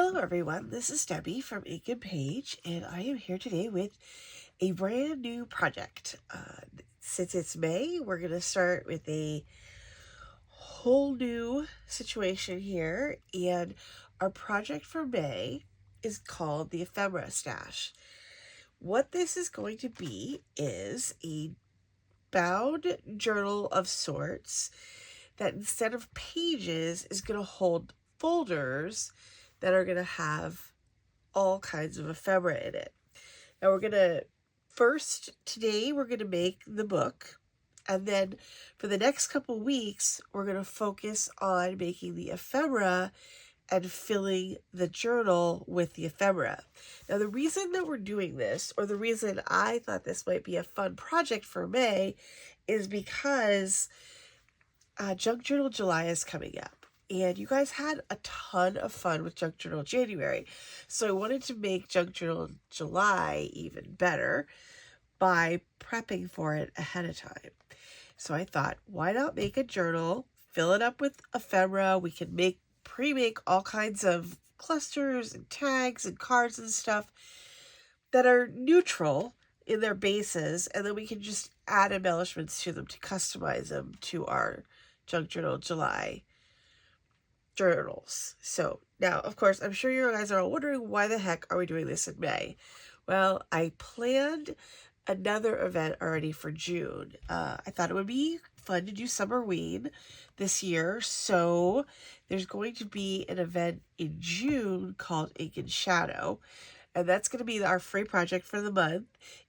Hello everyone, this is Debbie from Ink and Page, and I am here today with a brand new project. Since it's May, we're going to start with a whole new situation here, and our project for May is called the Ephemera Stash. What this is going to be is a bound journal of sorts that instead of pages is going to hold folders that are going to have all kinds of ephemera in it. Now today we're going to make the book, and then for the next couple weeks we're going to focus on making the ephemera and filling the journal with the ephemera. Now the reason that we're doing this, or the reason I thought this might be a fun project for May, is because Junk Journal July is coming up. And you guys had a ton of fun with Junk Journal January. So I wanted to make Junk Journal July even better by prepping for it ahead of time. So I thought, why not make a journal, fill it up with ephemera. We can pre-make all kinds of clusters and tags and cards and stuff that are neutral in their bases, and then we can just add embellishments to them to customize them to our Junk Journal July journals. So now, of course, I'm sure you guys are all wondering, why the heck are we doing this in May? Well, I planned another event already for June. I thought it would be fun to do Summerween this year, so there's going to be an event in June called Ink and Shadow, and that's going to be our free project for the month.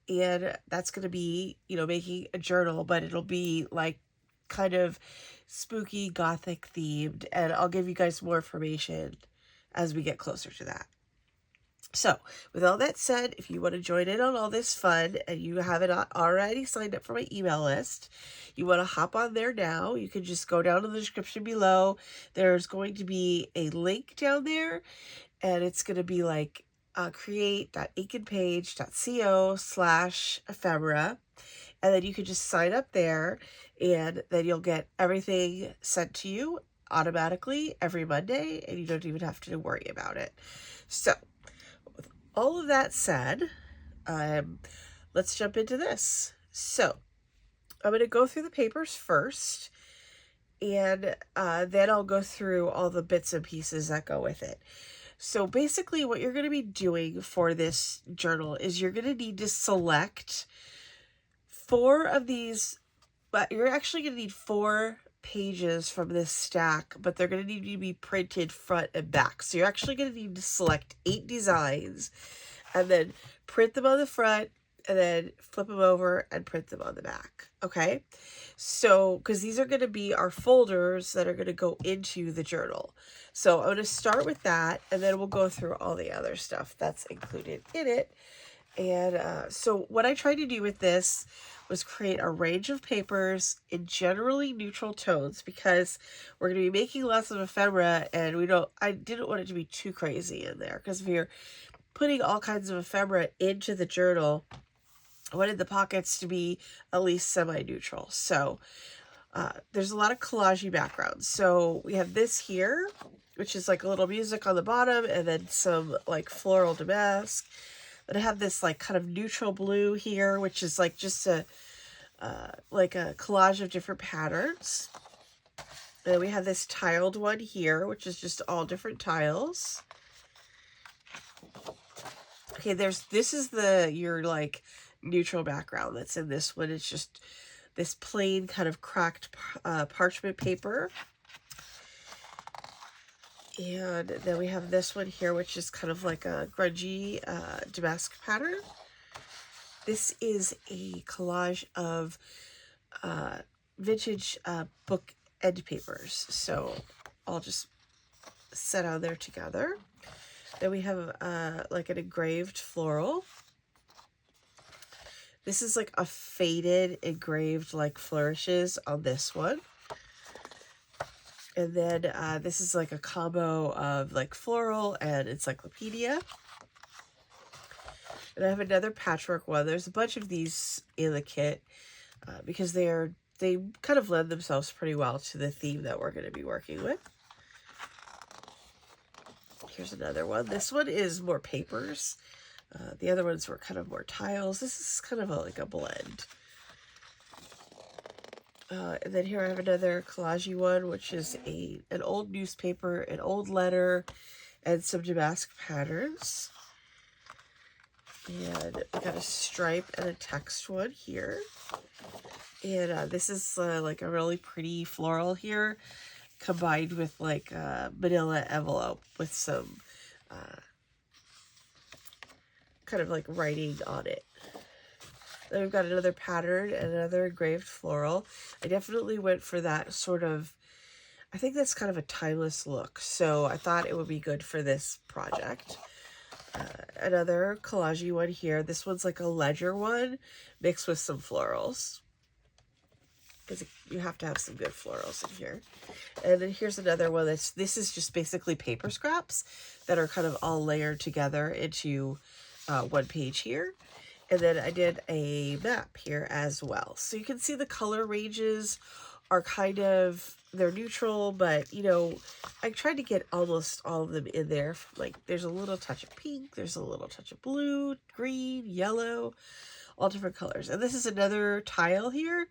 And that's going to be, making a journal, but it'll be like kind of spooky gothic themed, and I'll give you guys more information as we get closer to that. So with all that said, if you want to join in on all this fun and you haven't already signed up for my email list, you want to hop on there now, you can just go down in the description below. There's going to be a link down there, and it's going to be like create.inkandpage.co/ephemera, and then you can just sign up there, and then you'll get everything sent to you automatically every Monday, and you don't even have to worry about it. So with all of that said, let's jump into this. So I'm going to go through the papers first, and then I'll go through all the bits and pieces that go with it. So basically what you're going to be doing for this journal is you're going to need to select 4 of these, but you're actually going to need 4 pages from this stack, but they're going to need to be printed front and back. So you're actually going to need to select 8 designs and then print them on the front and then flip them over and print them on the back. Okay, so because these are going to be our folders that are going to go into the journal. So I'm going to start with that, and then we'll go through all the other stuff that's included in it. And so what I tried to do with this was create a range of papers in generally neutral tones, because we're going to be making lots of ephemera, and I didn't want it to be too crazy in there, because if you're putting all kinds of ephemera into the journal, I wanted the pockets to be at least semi-neutral. So there's a lot of collagey backgrounds. So we have this here, which is like a little music on the bottom, and then some like floral damask. But I have this like kind of neutral blue here, which is like just like a collage of different patterns. And then we have this tiled one here, which is just all different tiles. Okay, this is your like neutral background that's in this one. It's just this plain kind of cracked parchment paper. And then we have this one here, which is kind of like a grungy damask pattern. This is a collage of vintage book end papers. So I'll just set on there together. Then we have like an engraved floral. This is like a faded engraved like flourishes on this one. And then this is like a combo of like floral and encyclopedia. And I have another patchwork one. There's a bunch of these in the kit because they kind of lend themselves pretty well to the theme that we're going to be working with. Here's another one. This one is more papers. The other ones were kind of more tiles. This is kind of like a blend. And then here I have another collage one, which is an old newspaper, an old letter, and some damask patterns. And I got a stripe and a text one here. And this is like a really pretty floral here, combined with like a manila envelope with some kind of like writing on it. Then we've got another pattern and another engraved floral. I definitely went for that sort of, I think that's kind of a timeless look. So I thought it would be good for this project. Another collage one here. This one's like a ledger one mixed with some florals, because you have to have some good florals in here. And then here's another one this is just basically paper scraps that are kind of all layered together into one page here. And then I did a map here as well. So you can see the color ranges are kind of, they're neutral, but you know, I tried to get almost all of them in there. Like there's a little touch of pink, there's a little touch of blue, green, yellow, all different colors. And this is another tile here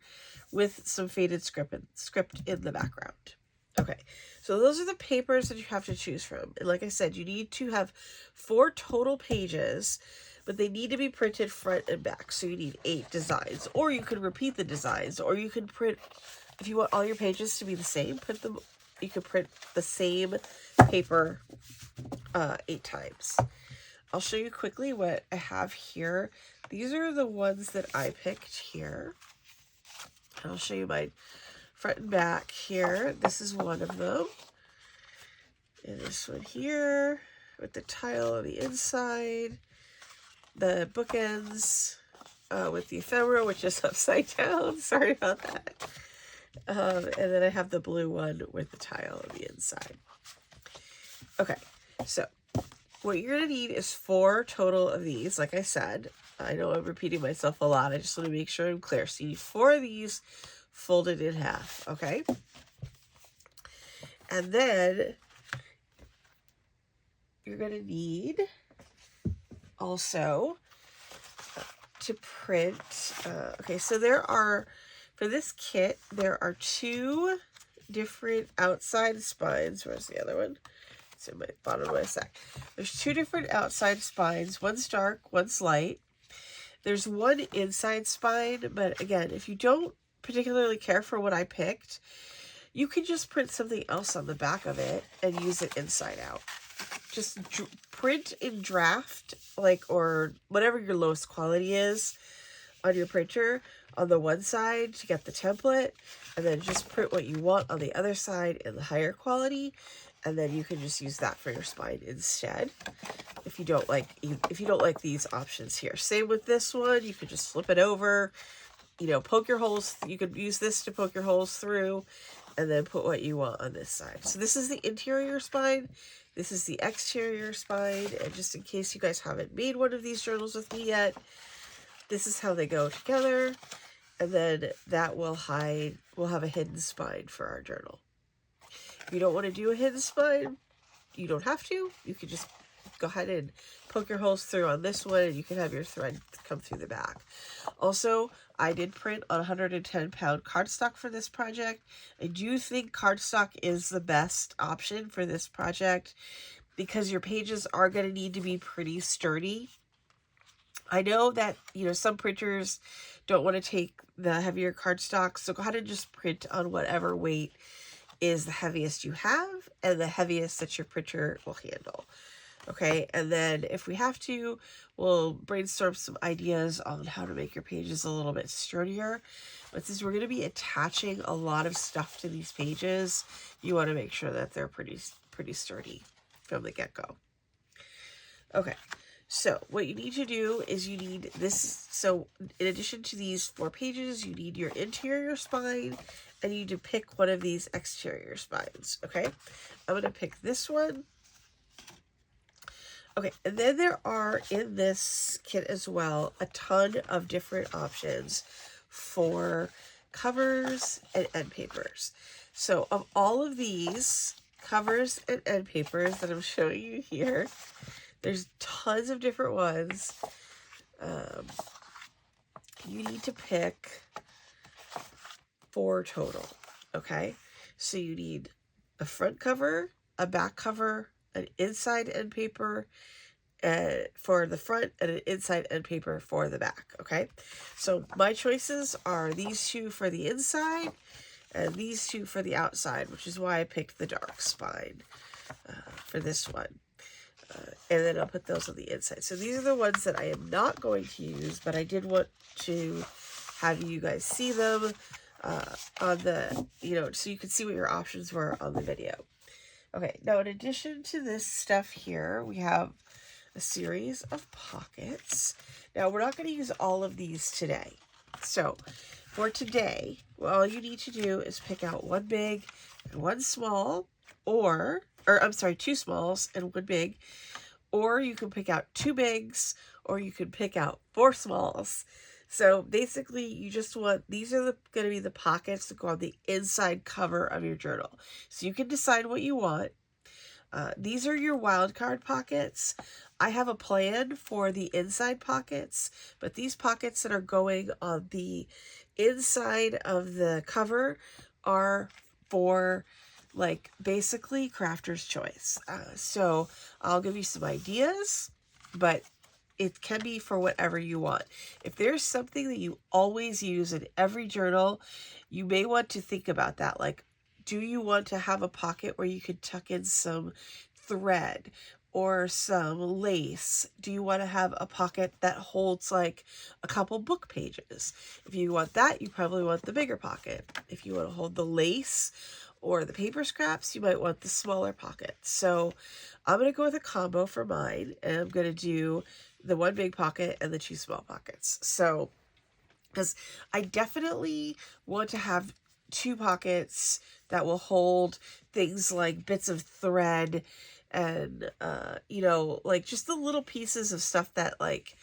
with some faded script in the background. Okay, so those are the papers that you have to choose from. And like I said, you need to have 4 total pages, but they need to be printed front and back. So you need 8 designs, or you could repeat the designs, or you can print, if you want all your pages to be the same, you could print the same paper 8 times. I'll show you quickly what I have here. These are the ones that I picked here. I'll show you my front and back here. This is one of them. And this one here with the tile on the inside. The bookends with the ephemera, which is upside down. Sorry about that. And then I have the blue one with the tile on the inside. Okay, so what you're going to need is 4 total of these. Like I said, I know I'm repeating myself a lot. I just want to make sure I'm clear. So you need 4 of these folded in half, okay? And then you're going to need also to print, okay, so there are, for this kit, there are 2 different outside spines. Where's the other one? It's in my bottom of my sack. There's 2 different outside spines. One's dark, one's light. There's 1 inside spine, but again, if you don't particularly care for what I picked, you can just print something else on the back of it and use it inside out. Just print in draft, like, or whatever your lowest quality is on your printer on the one side to get the template, and then just print what you want on the other side in the higher quality, and then you can just use that for your spine instead if you don't like these options here. Same with this one. You could just flip it over, you know, poke your holes. You could use this to poke your holes through, and then put what you want on this side. So this is the interior spine. This is the exterior spine. And just in case you guys haven't made one of these journals with me yet, this is how they go together. And then that will we'll have a hidden spine for our journal. If you don't want to do a hidden spine, you don't have to. You can just go ahead and poke your holes through on this one, and you can have your thread come through the back. Also, I did print on 110-pound cardstock for this project. I do think cardstock is the best option for this project because your pages are going to need to be pretty sturdy. I know that, you know, some printers don't want to take the heavier cardstock, so go ahead and just print on whatever weight is the heaviest you have and the heaviest that your printer will handle. Okay, and then if we have to, we'll brainstorm some ideas on how to make your pages a little bit sturdier. But since we're going to be attaching a lot of stuff to these pages, you want to make sure that they're pretty sturdy from the get-go. Okay, so what you need to do is you need this. So in addition to these 4 pages, you need your interior spine, and you need to pick one of these exterior spines. Okay, I'm going to pick this one. Okay, and then there are, in this kit as well, a ton of different options for covers and end papers. So of all of these covers and end papers that I'm showing you here. There's tons of different ones. You need to pick 4 total, okay? So you need a front cover, a back cover, an inside end paper for the front, and an inside end paper for the back, okay? So my choices are these 2 for the inside and these 2 for the outside, which is why I picked the dark spine for this one. And then I'll put those on the inside. So these are the ones that I am not going to use, but I did want to have you guys see them on the, so you can see what your options were on the video. Okay, now in addition to this stuff here, we have a series of pockets. Now we're not going to use all of these today. So for today, all you need to do is pick out 1 big and 1 small, or I'm sorry, 2 smalls and 1 big, or you can pick out 2 bigs, or you can pick out 4 smalls. So basically you just want, these are going to be the pockets that go on the inside cover of your journal. So you can decide what you want. These are your wildcard pockets. I have a plan for the inside pockets, but these pockets that are going on the inside of the cover are for like basically crafter's choice. So I'll give you some ideas, but it can be for whatever you want. If there's something that you always use in every journal, you may want to think about that. Like, do you want to have a pocket where you could tuck in some thread or some lace? Do you want to have a pocket that holds like a couple book pages? If you want that, you probably want the bigger pocket. If you want to hold the lace or the paper scraps, you might want the smaller pocket. So I'm going to go with a combo for mine, and I'm going to do the 1 big pocket and the 2 small pockets. So, because I definitely want to have 2 pockets that will hold things like bits of thread and, like just the little pieces of stuff that like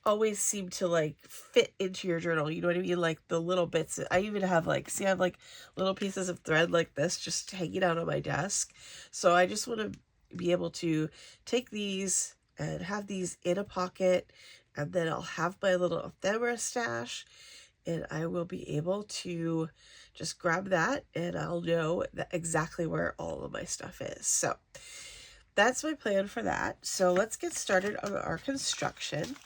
always seem to like fit into your journal. You know what I mean? Like the little bits. I even have like, see, I have like little pieces of thread like this just hanging out on my desk. So I just want to be able to take these and have these in a pocket, and then I'll have my little ephemera stash, and I will be able to just grab that, and I'll know that exactly where all of my stuff is. So that's my plan for that. So let's get started on our construction.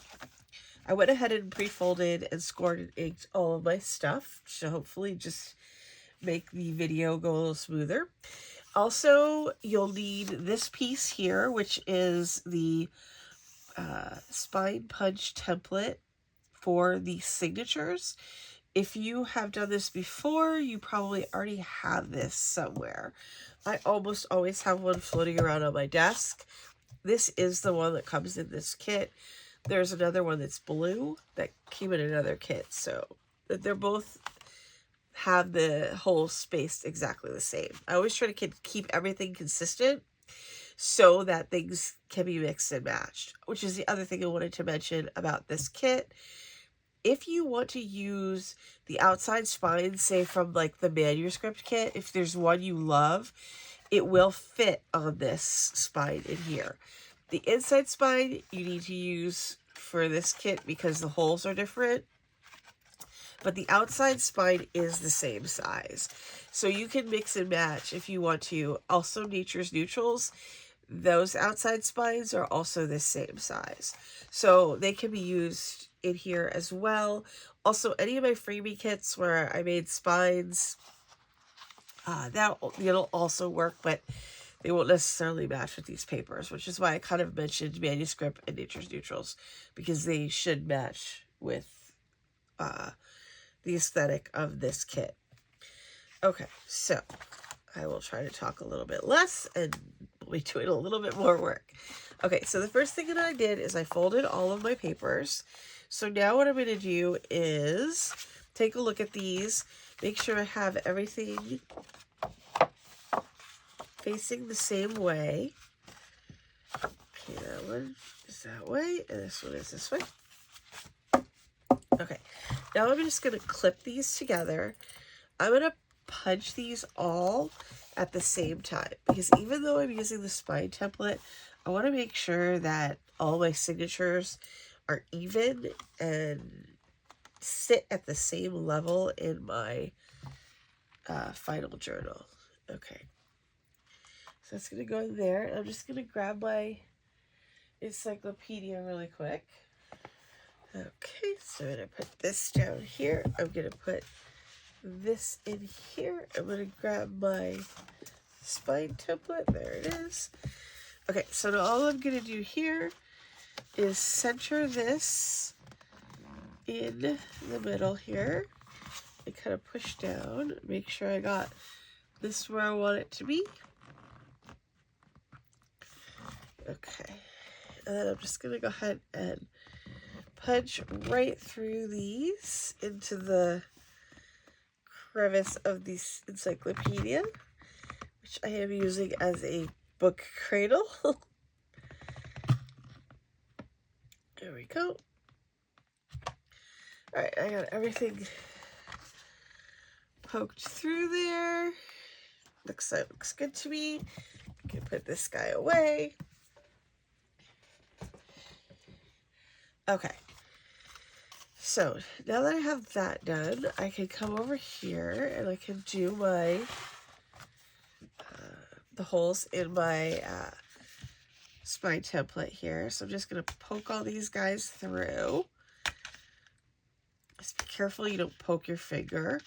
I went ahead and pre-folded and scored and inked all of my stuff to hopefully just make the video go a little smoother. Also, you'll need this piece here, which is the spine punch template for the signatures. If you have done this before, you probably already have this somewhere. I almost always have one floating around on my desk. This is the one that comes in this kit. There's another one that's blue that came in another kit. So they're both have the whole spaced exactly the same. I always try to keep everything consistent so that things can be mixed and matched, which is the other thing I wanted to mention about this kit. If you want to use the outside spine, say from like the manuscript kit, if there's one you love, it will fit on this spine in here. The inside spine you need to use for this kit because the holes are different, but the outside spine is the same size. So you can mix and match if you want to. Also, Nature's Neutrals, those outside spines are also the same size. So they can be used in here as well. Also, any of my freebie kits where I made spines, it'll also work, but they won't necessarily match with these papers, which is why I kind of mentioned manuscript and Nature's Neutrals, because they should match with the aesthetic of this kit. Okay, so I will try to talk a little bit less and we'll be doing a little bit more work. Okay, so the first thing that I did is I folded all of my papers. So now what I'm going to do is take a look at these, make sure I have everything facing the same way. Okay, that one is that way, and this one is this way. Okay, now I'm just going to clip these together. I'm going to punch these all at the same time, because even though I'm using the spine template, I want to make sure that all my signatures are even and sit at the same level in my final journal. Okay, so that's going to go in there. I'm just going to grab my encyclopedia really quick. Okay, so I'm going to put this down here. I'm going to put this in here. I'm going to grab my spine template. There it is. Okay, so now all I'm going to do here is center this in the middle here and kind of push down. Make sure I got this where I want it to be. Okay, and then I'm just going to go ahead and punch right through these into the crevice of the encyclopedia, which I am using as a book cradle. There we go. Alright, I got everything poked through there. Looks good to me. I can put this guy away. Okay. So, now that I have that done, I can come over here and I can do my the holes in my spine template here. So I'm just going to poke all these guys through. Just be careful you don't poke your finger.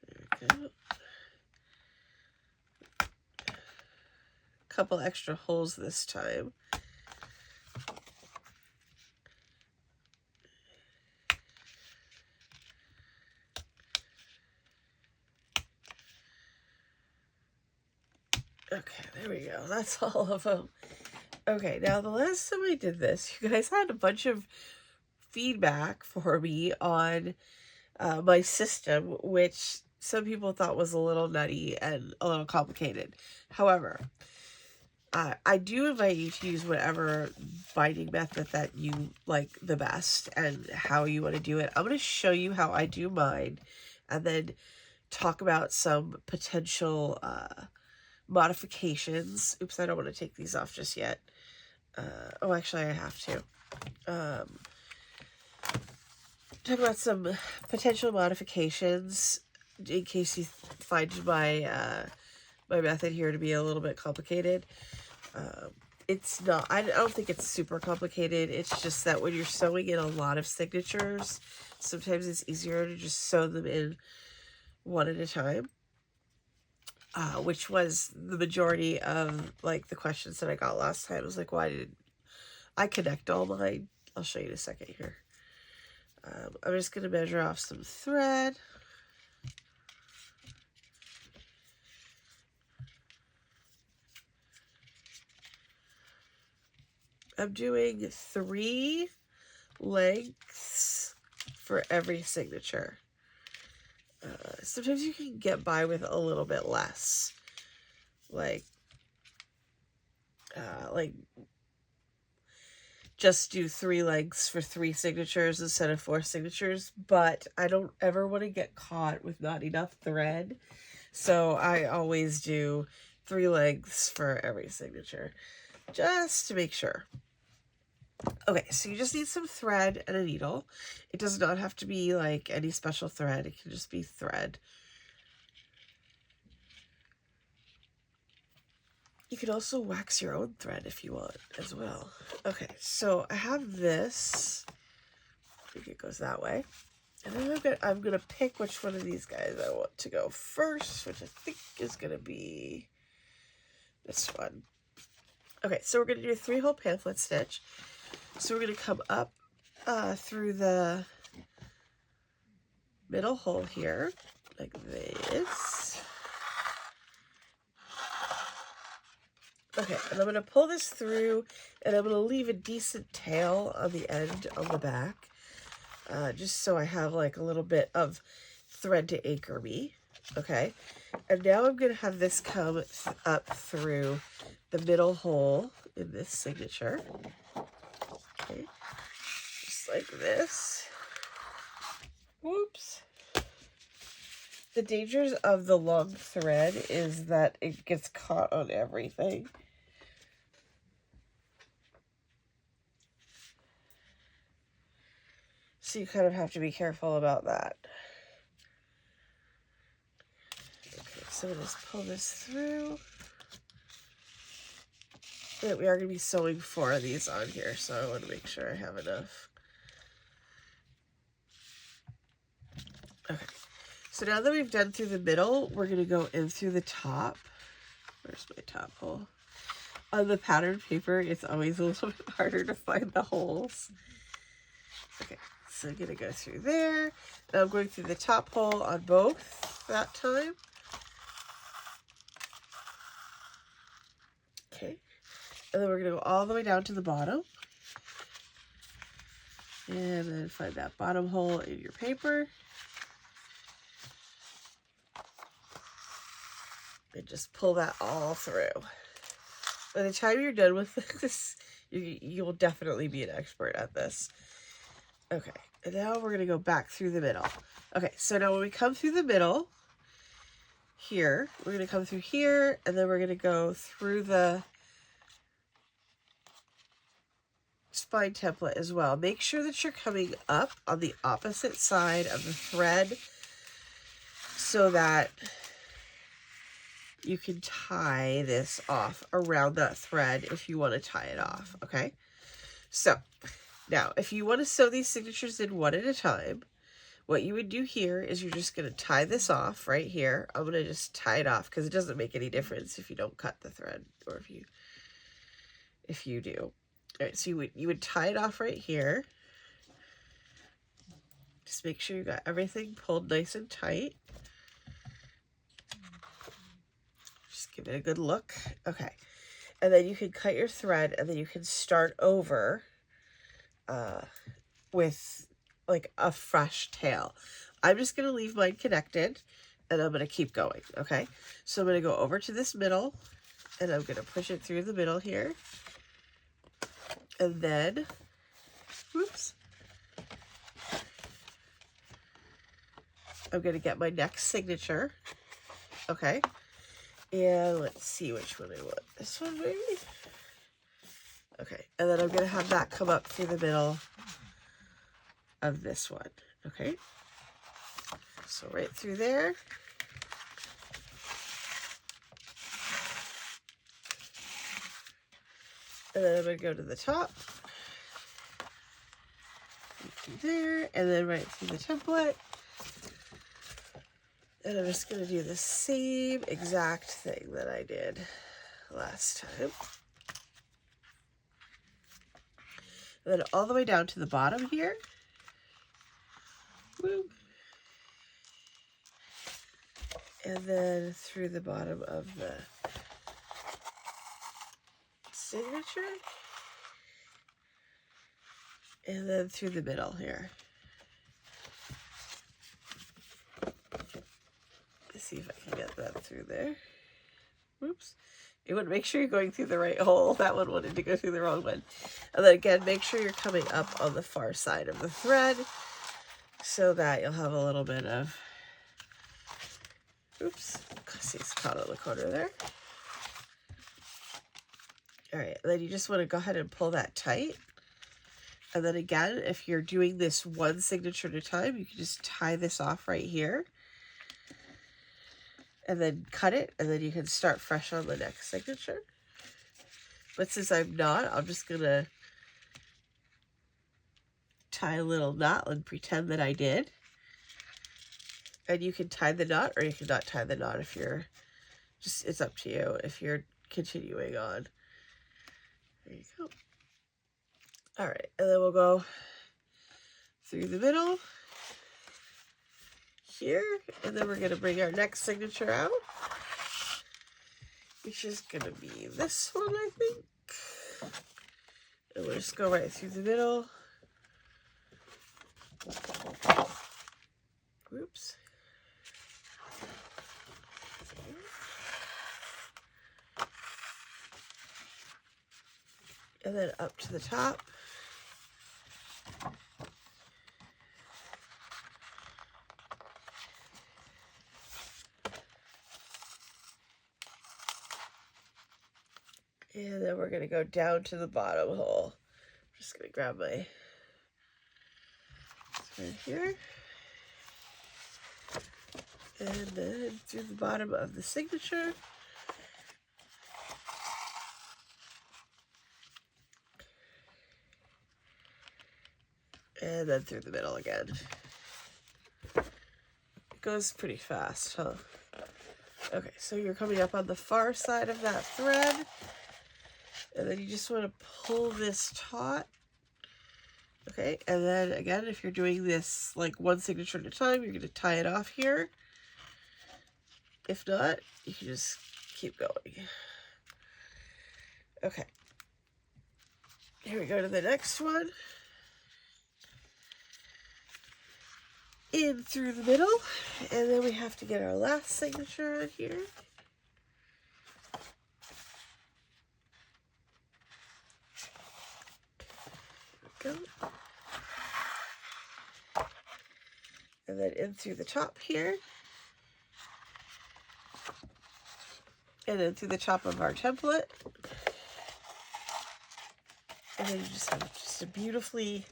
There we go. Couple extra holes this time. Okay, there we go. That's all of them. Okay, now the last time I did this, you guys had a bunch of feedback for me on my system, which some people thought was a little nutty and a little complicated. However, I do invite you to use whatever binding method that you like the best and how you want to do it. I'm going to show you how I do mine and then talk about some potential modifications. Oops, I don't want to take these off just yet. Oh, actually, I have to. Talk about some potential modifications in case you find my my method here to be a little bit complicated. It's not, I don't think it's super complicated. It's just that when you're sewing in a lot of signatures, sometimes it's easier to just sew them in one at a time. Which was the majority of like the questions that I got last time. I was like, why did I connect all mine? I'll show you in a second here. I'm just going to measure off some thread. I'm doing 3 lengths for every signature. Sometimes you can get by with a little bit less. Like just do 3 lengths for 3 signatures instead of 4 signatures, but I don't ever want to get caught with not enough thread. So I always do 3 lengths for every signature, just to make sure. Okay, so you just need some thread and a needle. It does not have to be like any special thread. It can just be thread. You can also wax your own thread if you want as well. Okay, so I have this. I think it goes that way. And then I'm gonna pick which one of these guys I want to go first, which I think is gonna be this one. Okay, so we're gonna do a 3-hole pamphlet stitch. So we're going to come up through the middle hole here, like this. Okay, and I'm going to pull this through, and I'm going to leave a decent tail on the end on the back, just so I have like a little bit of thread to anchor me. Okay, and now I'm going to have this come up through the middle hole in this signature. Okay, just like this. Whoops. The dangers of the long thread is that it gets caught on everything. So you kind of have to be careful about that. Okay, so just pull this through. But we are going to be sewing 4 of these on here, so I want to make sure I have enough. Okay, so now that we've done through the middle, we're going to go in through the top. Where's my top hole? On the patterned paper, it's always a little bit harder to find the holes. Okay, so I'm going to go through there. And I'm going through the top hole on both that time. Okay, and then we're going to go all the way down to the bottom. And then find that bottom hole in your paper. And just pull that all through. By the time you're done with this, you'll definitely be an expert at this. Okay, and now we're going to go back through the middle. Okay, so now when we come through the middle, here, we're going to come through here, and then we're going to go through the spine template as well. Make sure that you're coming up on the opposite side of the thread so that you can tie this off around that thread if you want to tie it off, okay? So, now, if you want to sew these signatures in one at a time, what you would do here is you're just going to tie this off right here. I'm going to just tie it off because it doesn't make any difference if you don't cut the thread or if you do. All right, so you would tie it off right here. Just make sure you got everything pulled nice and tight. Just give it a good look. Okay. And then you can cut your thread and then you can start over with like a fresh tail. I'm just going to leave mine connected and I'm going to keep going. Okay. So I'm going to go over to this middle and I'm going to push it through the middle here. And then, whoops, I'm going to get my next signature. Okay. And let's see which one I want. This one, maybe? Okay. And then I'm going to have that come up through the middle of this one. Okay. So right through there. And then I'm going to go to the top. Through there. And then right through the template. And I'm just going to do the same exact thing that I did last time. And then all the way down to the bottom here. Woo. And then through the bottom of the signature. And then through the middle here. Let's see if I can get that through there. Whoops. You want to make sure you're going through the right hole. That one wanted to go through the wrong one. And then again, make sure you're coming up on the far side of the thread so that you'll have a little bit of, oops, see it's caught on the corner there. All right, and then you just want to go ahead and pull that tight. And then again, if you're doing this one signature at a time, you can just tie this off right here. And then cut it, and then you can start fresh on the next signature. But since I'm not, I'm just going to tie a little knot and pretend that I did. And you can tie the knot, or you can not tie the knot if you're just, it's up to you if you're continuing on. There you go. All right, and then we'll go through the middle here, and then we're going to bring our next signature out, which is going to be this one, I think. And we'll just go right through the middle. Oops. And then up to the top. And then we're going to go down to the bottom hole. I'm just going to grab my thread here. And then through the bottom of the signature. And then through the middle again. It goes pretty fast, huh? Okay, so you're coming up on the far side of that thread. And then you just want to pull this taut. Okay, and then again, if you're doing this like one signature at a time, you're going to tie it off here. If not, you can just keep going. Okay. Here we go to the next one. In through the middle, and then we have to get our last signature on here. There we go. And then in through the top here. And then through the top of our template. And then you just have just a beautifully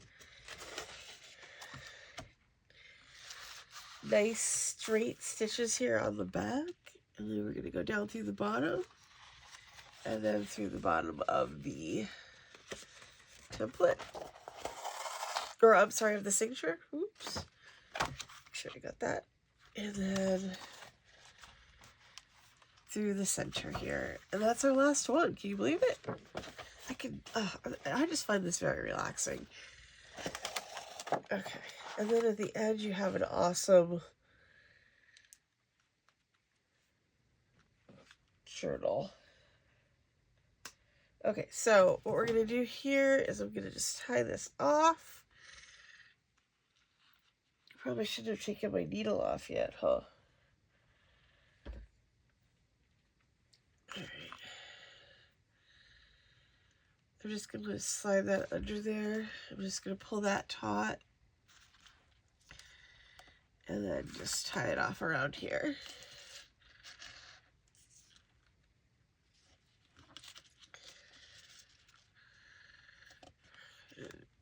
nice straight stitches here on the back. And then we're going to go down through the bottom. And then through the bottom of the template. Or, I'm sorry, of the signature. Oops. Make sure I got that. And then through the center here. And that's our last one. Can you believe it? I just find this very relaxing. Okay. And then at the end, you have an awesome journal. Okay, so what we're going to do here is I'm going to just tie this off. Probably shouldn't have taken my needle off yet, huh? Alright. I'm just going to slide that under there. I'm just going to pull that taut. And then just tie it off around here.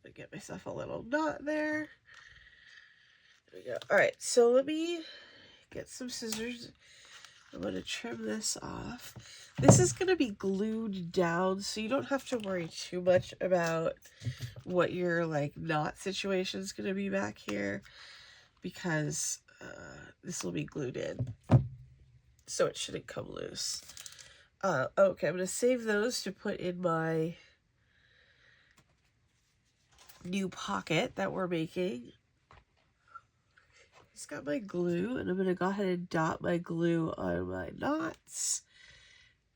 I get myself a little knot there. There we go. Alright, so let me get some scissors. I'm going to trim this off. This is going to be glued down, so you don't have to worry too much about what your like knot situation is going to be back here, because this will be glued in, so it shouldn't come loose. Okay, I'm going to save those to put in my new pocket that we're making. Just got my glue, and I'm going to go ahead and dot my glue on my knots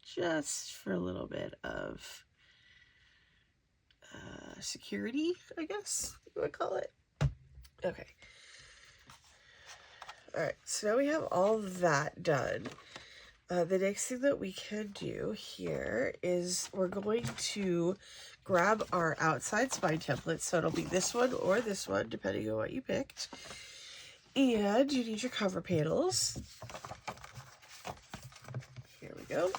just for a little bit of security, I guess you would call it. Okay. Alright, so now we have all of that done. The next thing that we can do here is we're going to grab our outside spine template. So it'll be this one or this one, depending on what you picked. And you need your cover panels. Here we go.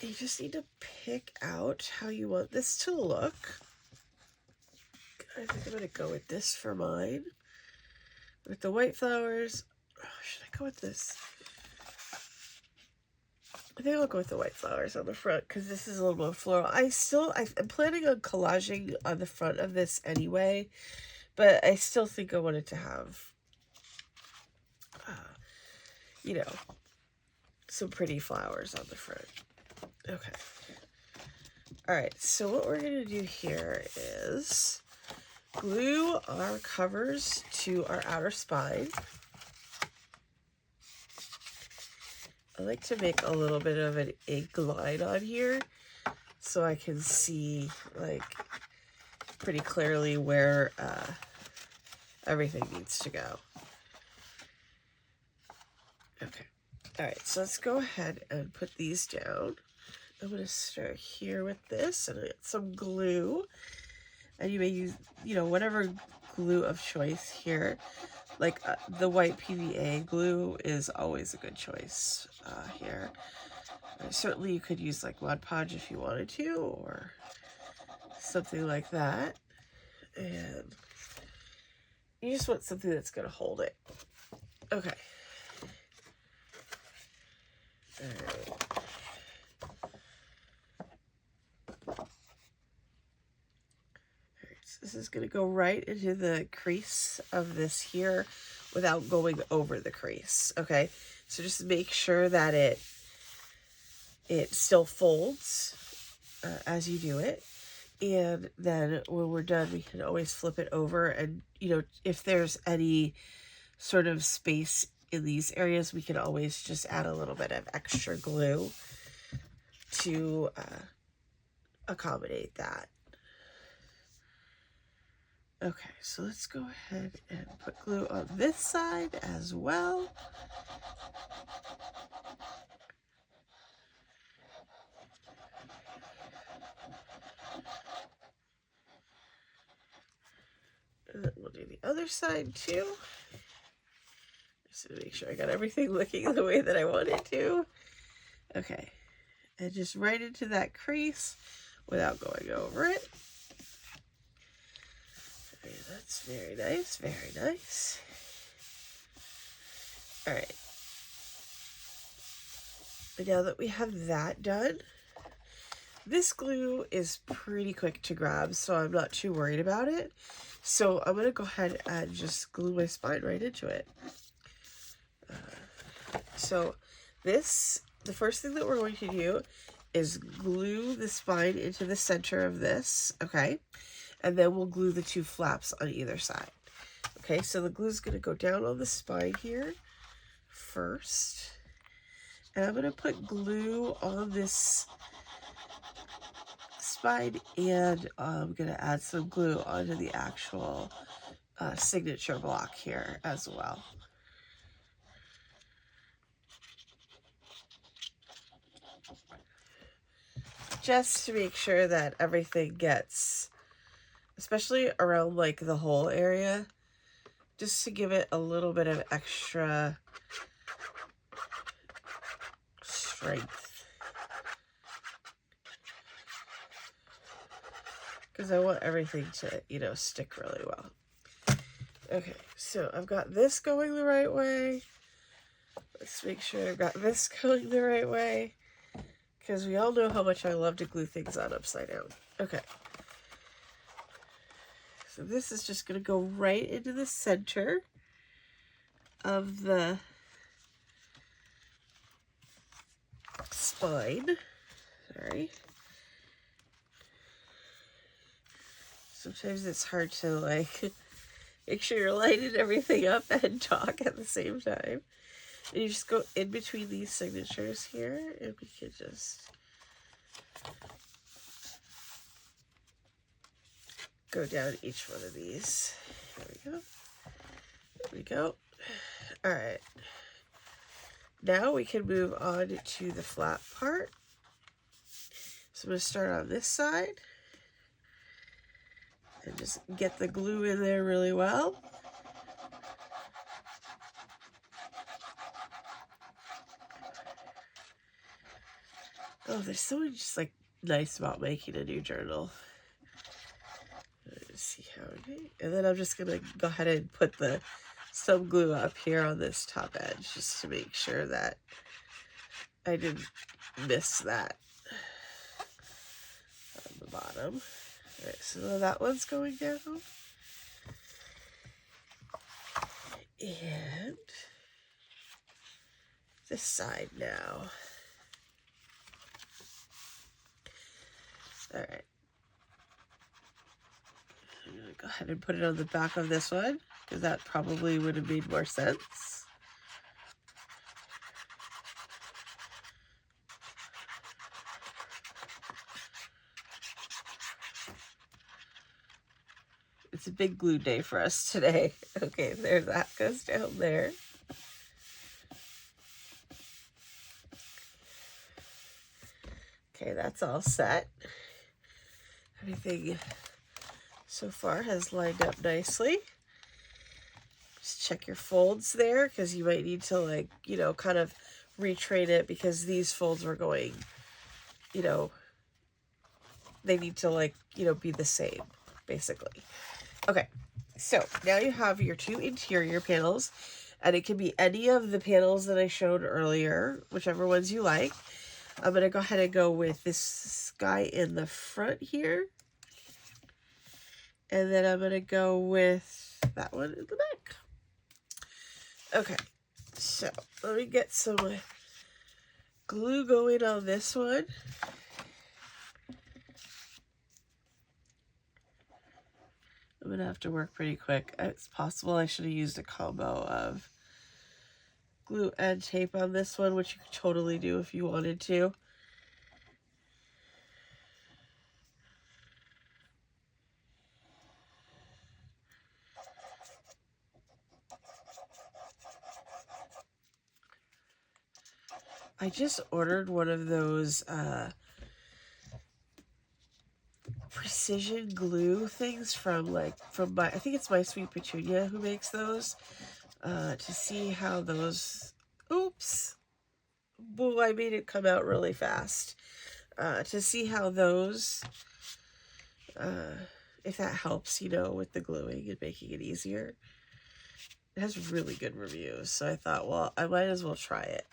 You just need to pick out how you want this to look. I think I'm going to go with this for mine. With the white flowers. Oh, should I go with this? I think I'll go with the white flowers on the front because this is a little more floral. I'm planning on collaging on the front of this anyway, but I still think I wanted to have, you know, some pretty flowers on the front. Okay. Alright, so what we're going to do here is glue our covers to our outer spine. I like to make a little bit of an ink line on here so I can see like pretty clearly where everything needs to go. Okay. Alright, so let's go ahead and put these down. I'm going to start here with this, and I got some glue. And you may use, you know, whatever glue of choice here. like the white PVA glue is always a good choice here. Certainly you could use like Mod Podge if you wanted to, or something like that. And you just want something that's going to hold it. Okay. Alright. So this is going to go right into the crease of this here without going over the crease. Okay. So just make sure that it still folds as you do it. And then when we're done, we can always flip it over. And, you know, if there's any sort of space in these areas, we can always just add a little bit of extra glue to accommodate that. Okay, so let's go ahead and put glue on this side as well. And then we'll do the other side too. Just to make sure I got everything looking the way that I want it to. Okay, and just right into that crease without going over it. Okay, that's very nice, very nice. All right. And now that we have that done, this glue is pretty quick to grab, so I'm not too worried about it. So I'm going to go ahead and just glue my spine right into it. So the first thing that we're going to do is glue the spine into the center of this, okay? And then we'll glue the two flaps on either side. Okay, so the glue is going to go down on the spine here first. And I'm going to put glue on this spine, and I'm going to add some glue onto the actual signature block here as well. Just to make sure that everything gets, especially around like the hole area, just to give it a little bit of extra strength. Because I want everything to, you know, stick really well. Okay, so I've got this going the right way. Let's make sure I've got this going the right way. Because we all know how much I love to glue things on upside down. Okay. So this is just going to go right into the center of the spine. Sorry. Sometimes it's hard to like make sure you're lining everything up and talk at the same time. And you just go in between these signatures here, and we can just go down each one of these. There we go. There we go. All right. Now we can move on to the flat part. So I'm going to start on this side and just get the glue in there really well. Oh, there's so much just like nice about making a new journal. Let's see how we do. And then I'm just gonna go ahead and put some glue up here on this top edge just to make sure that I didn't miss that on the bottom. All right, so that one's going down. And this side now. All right. I'm going to go ahead and put it on the back of this one, because that probably would have made more sense. It's a big glue day for us today. Okay, there, that goes down there. Okay, that's all set. Everything so far has lined up nicely. Just check your folds there, because you might need to, like, you know, kind of retrain it, because these folds were going, you know, they need to, like, you know, be the same, basically. Okay, so now you have your two interior panels, and it can be any of the panels that I showed earlier, whichever ones you like. I'm going to go ahead and go with this guy in the front here. And then I'm going to go with that one in the back. Okay, so let me get some glue going on this one. I'm going to have to work pretty quick. It's possible I should have used a combo of glue and tape on this one, which you could totally do if you wanted to. I just ordered one of those precision glue things from my, I think it's My Sweet Petunia who makes those, to see how those, oops, boo, I made it come out really fast, to see how those, if that helps, you know, with the gluing and making it easier. It has really good reviews, so I thought, well, I might as well try it.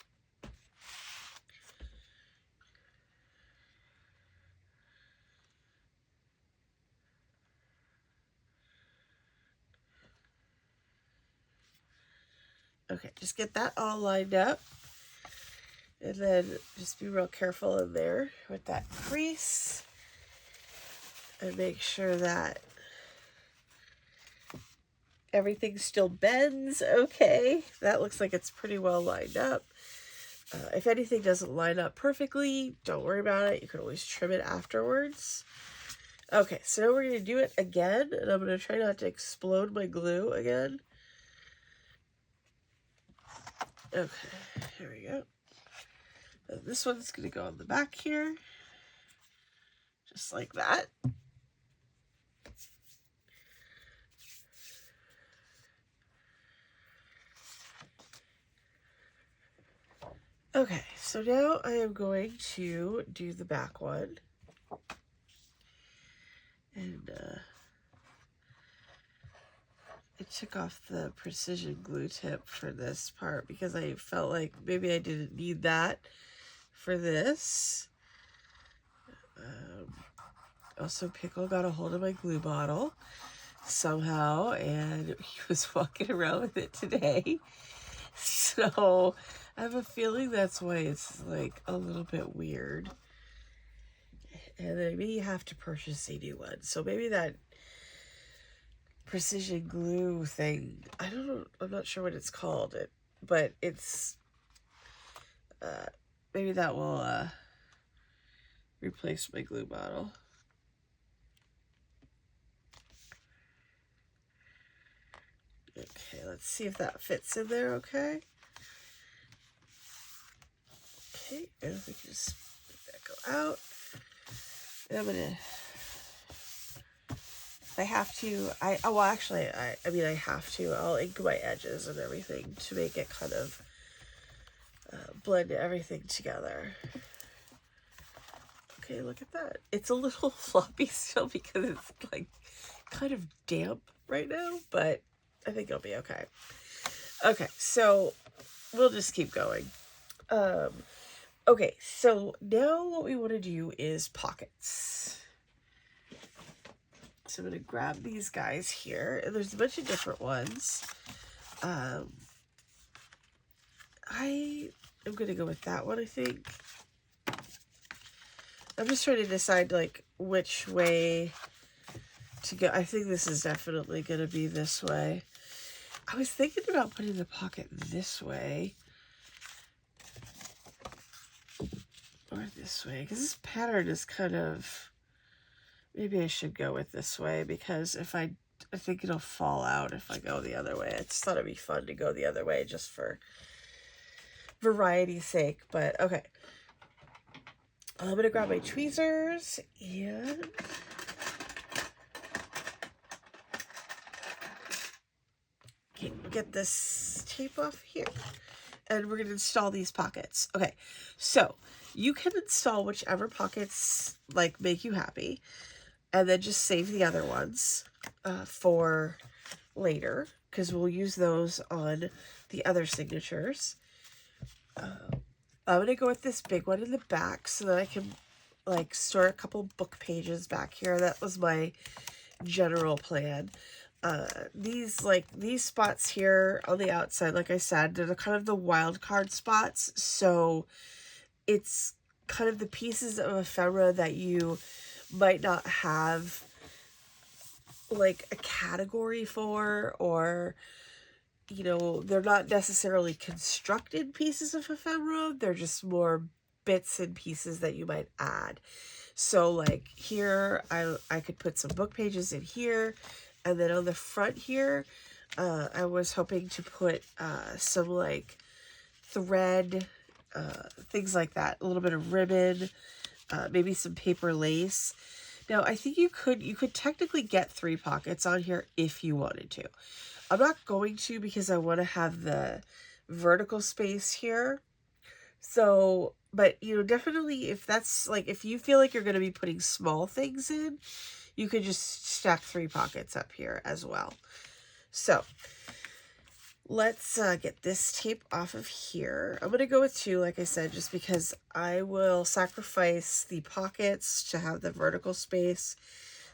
Okay, just get that all lined up. And then just be real careful in there with that crease. And make sure that everything still bends okay. That looks like it's pretty well lined up. If anything doesn't line up perfectly, don't worry about it. You can always trim it afterwards. Okay, so now we're going to do it again. And I'm going to try not to explode my glue again. Okay, here we go. And this one's going to go on the back here. Just like that. Okay, so now I am going to do the back one. And I took off the precision glue tip for this part because I felt like maybe I didn't need that for this. Also, Pickle got a hold of my glue bottle somehow, and he was walking around with it today. So I have a feeling that's why it's like a little bit weird. And then maybe you have to purchase a new one. So maybe that precision glue thing, I don't know, I'm not sure what it's called, but it's maybe that will replace my glue bottle. Okay, let's see if that fits in there. Okay, and if we can just let that go out. And I'm gonna, I have to, well actually, I mean I have to, I'll ink my edges and everything to make it kind of blend everything together. Okay, look at that. It's a little floppy still because it's like kind of damp right now, but I think it'll be okay. Okay, so we'll just keep going. Okay, so now what we want to do is pockets. So I'm going to grab these guys here, and there's a bunch of different ones. I am going to go with that one, I think. I'm just trying to decide, like, which way to go. I think this is definitely going to be this way. I was thinking about putting the pocket this way. Or this way, because this pattern is kind of, maybe I should go with this way, because if I think it'll fall out if I go the other way. I just thought it'd be fun to go the other way just for variety's sake, but okay. I'm going to grab my tweezers and Okay, get this tape off here. And we're going to install these pockets. Okay, so you can install whichever pockets like make you happy, and then just save the other ones for later, because we'll use those on the other signatures. I'm going to go with this big one in the back so that I can like store a couple book pages back here. That was my general plan. These spots here on the outside, like I said, they're kind of the wild card spots. So it's kind of the pieces of ephemera that you might not have like a category for, or you know, they're not necessarily constructed pieces of ephemera. They're just more bits and pieces that you might add. So like here, I could put some book pages in here. And then on the front here, I was hoping to put some like thread, things like that. A little bit of ribbon, maybe some paper lace. Now, I think you could technically get 3 pockets on here if you wanted to. I'm not going to because I want to have the vertical space here. So, but you know, definitely if that's like, if you feel like you're going to be putting small things in, you could just stack 3 pockets up here as well. So let's get this tape off of here. I'm going to go with 2, like I said, just because I will sacrifice the pockets to have the vertical space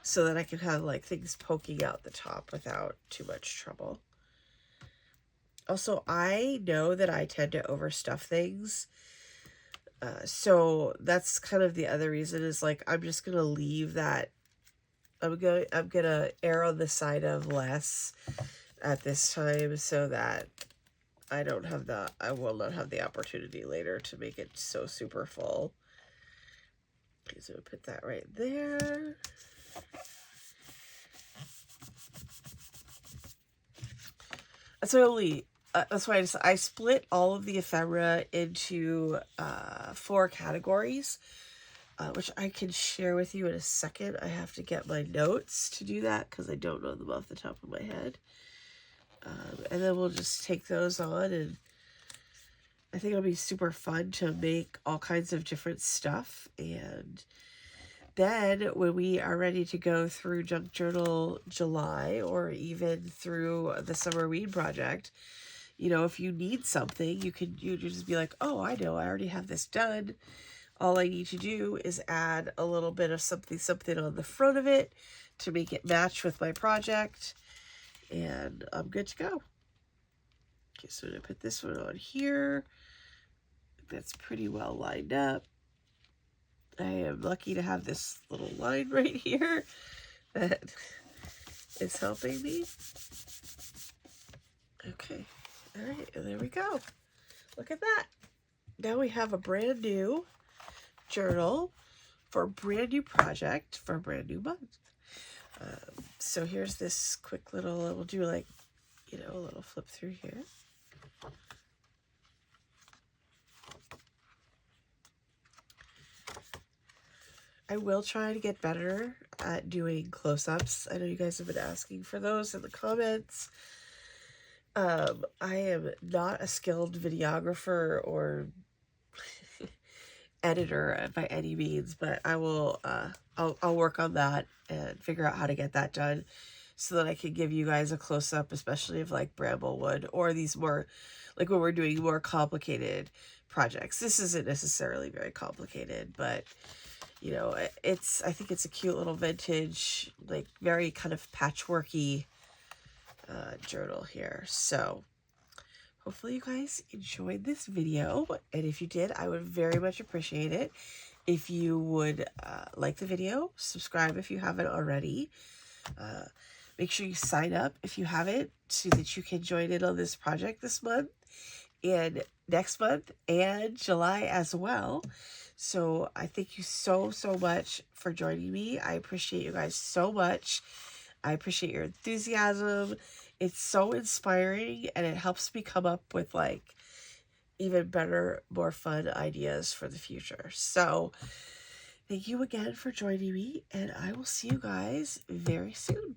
so that I can have like things poking out the top without too much trouble. Also, I know that I tend to overstuff things. So that's kind of the other reason, is like, I'm just going to leave that. I'm gonna err on the side of less at this time so that I will not have the opportunity later to make it so super full. Okay, so put that right there. That's why I split all of the ephemera into 4 categories. Which I can share with you in a second. I have to get my notes to do that because I don't know them off the top of my head. And then we'll just take those on, and I think it'll be super fun to make all kinds of different stuff. And then when we are ready to go through Junk Journal July, or even through the Summer Weed Project, you know, if you need something, you just be like, oh, I know, I already have this done. All I need to do is add a little bit of something on the front of it to make it match with my project, and I'm good to go. Okay, so I'm going to put this one on here. That's pretty well lined up. I am lucky to have this little line right here that is helping me. Okay, all right, and there we go. Look at that. Now we have a brand new journal for a brand new project for a brand new month. So here's this quick little, we'll do like, you know, a little flip through here. I will try to get better at doing close-ups. I know you guys have been asking for those in the comments. I am not a skilled videographer or editor by any means, but I will I'll work on that and figure out how to get that done so that I can give you guys a close-up, especially of like bramblewood or these more like when we're doing more complicated projects. This isn't necessarily very complicated, but you know, I think it's a cute little vintage, like very kind of patchworky journal here. So hopefully you guys enjoyed this video, and if you did, I would very much appreciate it if you would like the video, subscribe if you haven't already, make sure you sign up if you haven't so that you can join in on this project this month and next month and July as well. So I thank you so much for joining me. I appreciate you guys so much. I appreciate your enthusiasm. It's so inspiring, and it helps me come up with like even better, more fun ideas for the future. So thank you again for joining me, and I will see you guys very soon.